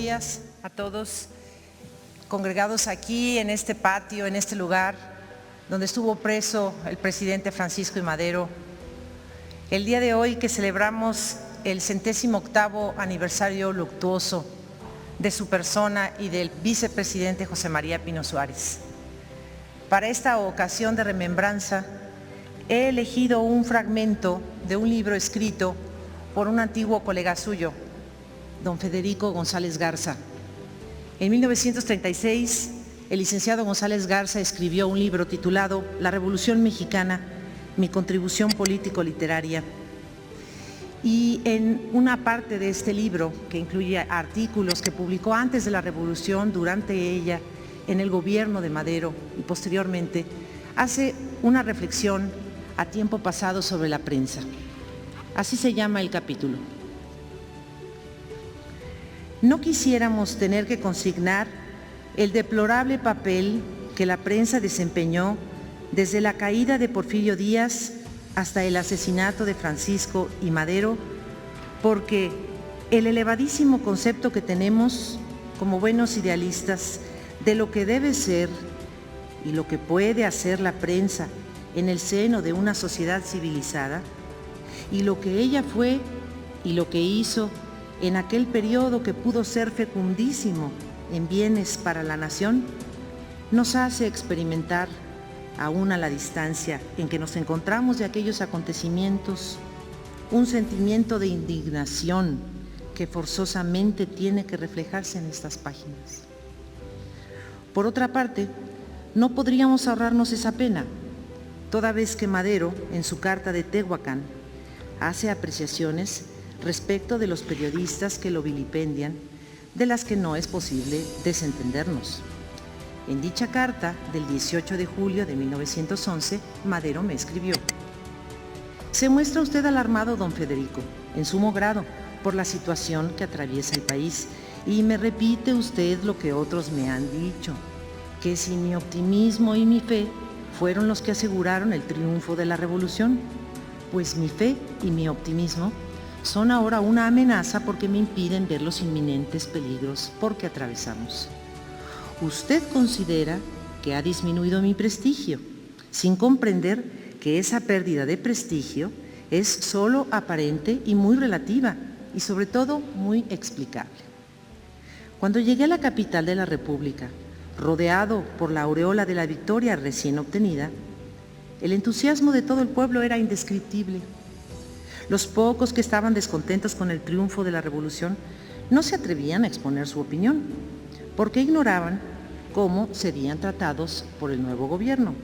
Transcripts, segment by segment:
días a todos congregados aquí en este patio, en este lugar donde estuvo preso el presidente Francisco I. Madero. El día de hoy que celebramos el 108º aniversario luctuoso de su persona y del vicepresidente José María Pino Suárez. Para esta ocasión de remembranza, he elegido un fragmento de un libro escrito por un antiguo colega suyo, don Federico González Garza. En 1936, el licenciado González Garza escribió un libro titulado La Revolución Mexicana, mi contribución político-literaria. Y en una parte de este libro, que incluye artículos que publicó antes de la Revolución, durante ella, en el gobierno de Madero y posteriormente, hace una reflexión a tiempo pasado sobre la prensa. Así se llama el capítulo. No quisiéramos tener que consignar el deplorable papel que la prensa desempeñó desde la caída de Porfirio Díaz hasta el asesinato de Francisco I. Madero, porque el elevadísimo concepto que tenemos como buenos idealistas de lo que debe ser y lo que puede hacer la prensa en el seno de una sociedad civilizada, y lo que ella fue y lo que hizo en aquel periodo que pudo ser fecundísimo en bienes para la nación, nos hace experimentar, aún a la distancia en que nos encontramos de aquellos acontecimientos, un sentimiento de indignación que forzosamente tiene que reflejarse en estas páginas. Por otra parte, no podríamos ahorrarnos esa pena, toda vez que Madero, en su carta de Tehuacán, hace apreciaciones respecto de los periodistas que lo vilipendian, de las que no es posible desentendernos. En dicha carta del 18 de julio de 1911, Madero me escribió: «Se muestra usted alarmado, don Federico, en sumo grado, por la situación que atraviesa el país, y me repite usted lo que otros me han dicho, que si mi optimismo y mi fe fueron los que aseguraron el triunfo de la revolución, pues mi fe y mi optimismo son ahora una amenaza porque me impiden ver los inminentes peligros porque atravesamos. Usted considera que ha disminuido mi prestigio, sin comprender que esa pérdida de prestigio es solo aparente y muy relativa, y sobre todo muy explicable. Cuando llegué a la capital de la República, rodeado por la aureola de la victoria recién obtenida, el entusiasmo de todo el pueblo era indescriptible. Los pocos que estaban descontentos con el triunfo de la revolución no se atrevían a exponer su opinión, porque ignoraban cómo serían tratados por el nuevo gobierno.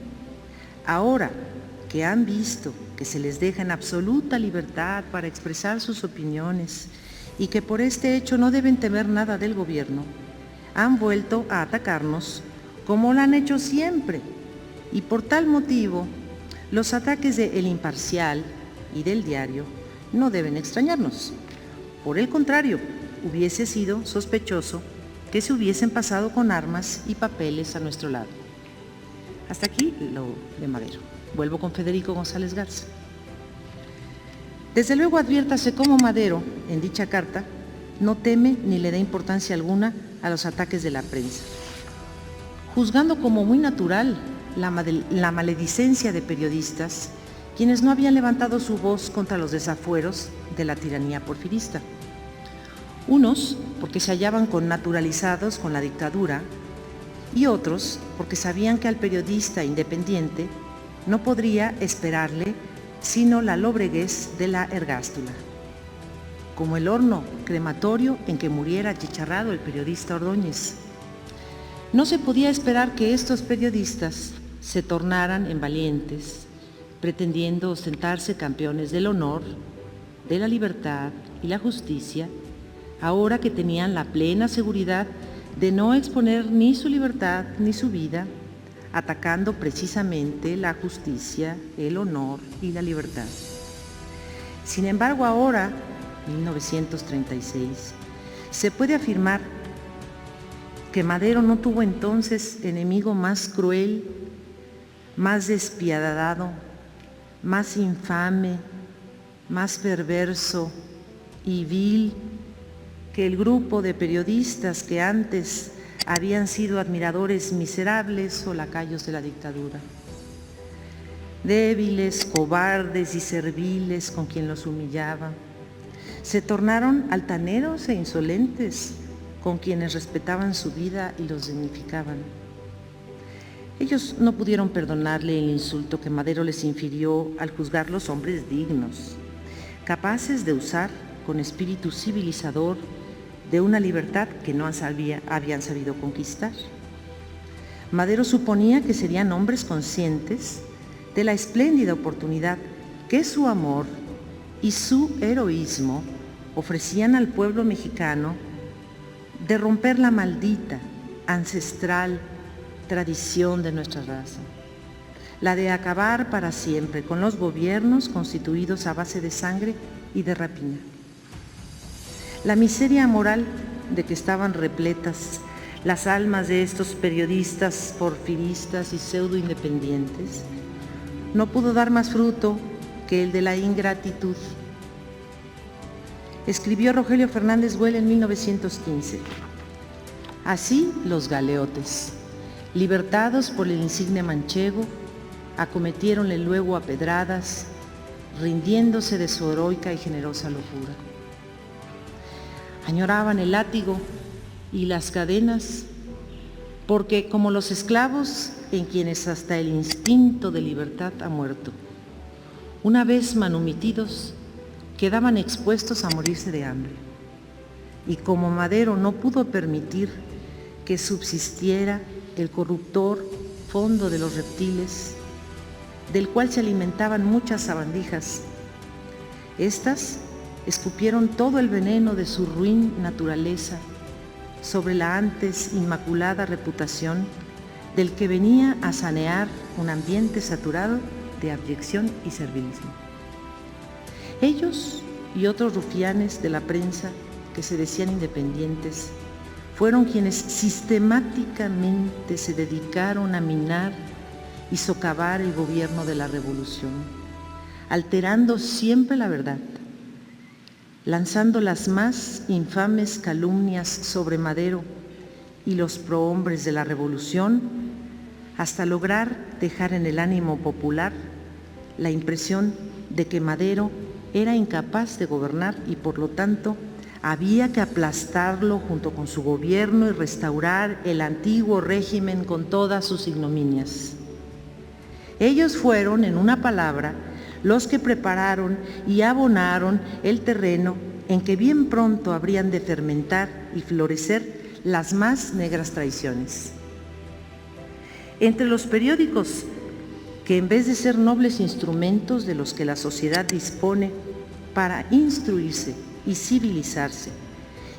Ahora que han visto que se les deja en absoluta libertad para expresar sus opiniones y que por este hecho no deben temer nada del gobierno, han vuelto a atacarnos como lo han hecho siempre, y por tal motivo los ataques de El Imparcial y del Diario no deben extrañarnos. Por el contrario, hubiese sido sospechoso que se hubiesen pasado con armas y papeles a nuestro lado». Hasta aquí lo de Madero. Vuelvo con Federico González Garza. Desde luego adviértase cómo Madero, en dicha carta, no teme ni le da importancia alguna a los ataques de la prensa, juzgando como muy natural la maledicencia de periodistas, quienes no habían levantado su voz contra los desafueros de la tiranía porfirista. Unos porque se hallaban connaturalizados con la dictadura, y otros porque sabían que al periodista independiente no podría esperarle sino la lobreguez de la ergástula, como el horno crematorio en que muriera achicharrado el periodista Ordóñez. No se podía esperar que estos periodistas se tornaran en valientes, pretendiendo ostentarse campeones del honor, de la libertad y la justicia, ahora que tenían la plena seguridad de no exponer ni su libertad ni su vida, atacando precisamente la justicia, el honor y la libertad. Sin embargo, ahora, 1936, se puede afirmar que Madero no tuvo entonces enemigo más cruel, más despiadado, más infame, más perverso y vil que el grupo de periodistas que antes habían sido admiradores miserables o lacayos de la dictadura, débiles, cobardes y serviles con quien los humillaba, se tornaron altaneros e insolentes con quienes respetaban su vida y los dignificaban. Ellos no pudieron perdonarle el insulto que Madero les infirió al juzgarlos hombres dignos, capaces de usar con espíritu civilizador de una libertad que no habían sabido conquistar. Madero suponía que serían hombres conscientes de la espléndida oportunidad que su amor y su heroísmo ofrecían al pueblo mexicano de romper la maldita, ancestral tradición de nuestra raza, la de acabar para siempre con los gobiernos constituidos a base de sangre y de rapiña. La miseria moral de que estaban repletas las almas de estos periodistas porfiristas y pseudo-independientes no pudo dar más fruto que el de la ingratitud. Escribió Rogelio Fernández Güell en 1915. Así los galeotes, libertados por el insigne manchego, acometiéronle luego a pedradas, rindiéndose de su heroica y generosa locura. Añoraban el látigo y las cadenas, porque como los esclavos en quienes hasta el instinto de libertad ha muerto, una vez manumitidos, quedaban expuestos a morirse de hambre. Y como Madero no pudo permitir que subsistiera el corruptor fondo de los reptiles, del cual se alimentaban muchas sabandijas, estas escupieron todo el veneno de su ruin naturaleza sobre la antes inmaculada reputación del que venía a sanear un ambiente saturado de abyección y servilismo. Ellos y otros rufianes de la prensa que se decían independientes fueron quienes sistemáticamente se dedicaron a minar y socavar el gobierno de la revolución, alterando siempre la verdad, lanzando las más infames calumnias sobre Madero y los prohombres de la revolución, hasta lograr dejar en el ánimo popular la impresión de que Madero era incapaz de gobernar y por lo tanto había que aplastarlo junto con su gobierno y restaurar el antiguo régimen con todas sus ignominias. Ellos fueron, en una palabra, los que prepararon y abonaron el terreno en que bien pronto habrían de fermentar y florecer las más negras traiciones. Entre los periódicos que en vez de ser nobles instrumentos de los que la sociedad dispone para instruirse y civilizarse,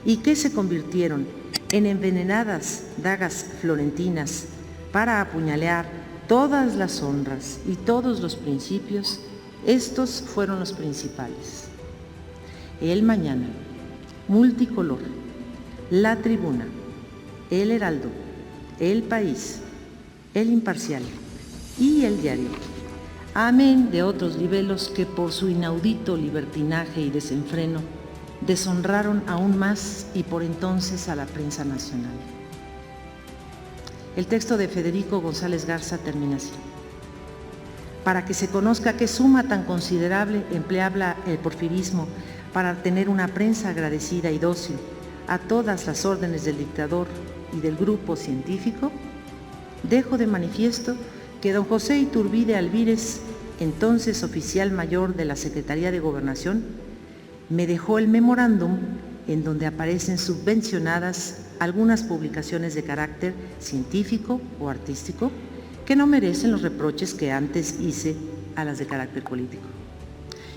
y que se convirtieron en envenenadas dagas florentinas para apuñalear todas las honras y todos los principios, estos fueron los principales: El Mañana, Multicolor, La Tribuna, El Heraldo, El País, El Imparcial y El Diario, amén de otros libelos que por su inaudito libertinaje y desenfreno deshonraron aún más y por entonces a la prensa nacional. El texto de Federico González Garza termina así: para que se conozca qué suma tan considerable empleaba el porfirismo para tener una prensa agradecida y dócil a todas las órdenes del dictador y del grupo científico, dejo de manifiesto que don José Iturbide Alvírez, entonces oficial mayor de la Secretaría de Gobernación, me dejó el memorándum en donde aparecen subvencionadas algunas publicaciones de carácter científico o artístico que no merecen los reproches que antes hice a las de carácter político.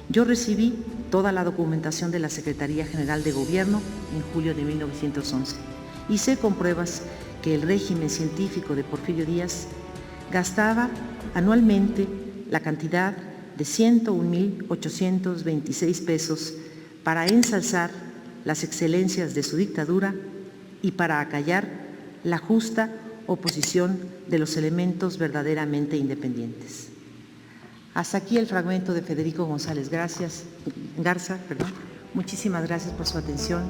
Yo recibí toda la documentación de la Secretaría General de Gobierno en julio de 1911 y sé con pruebas que el régimen científico de Porfirio Díaz gastaba anualmente la cantidad de 101,826 pesos para ensalzar las excelencias de su dictadura y para acallar la justa oposición de los elementos verdaderamente independientes. Hasta aquí el fragmento de Federico González Garza. Muchísimas gracias por su atención.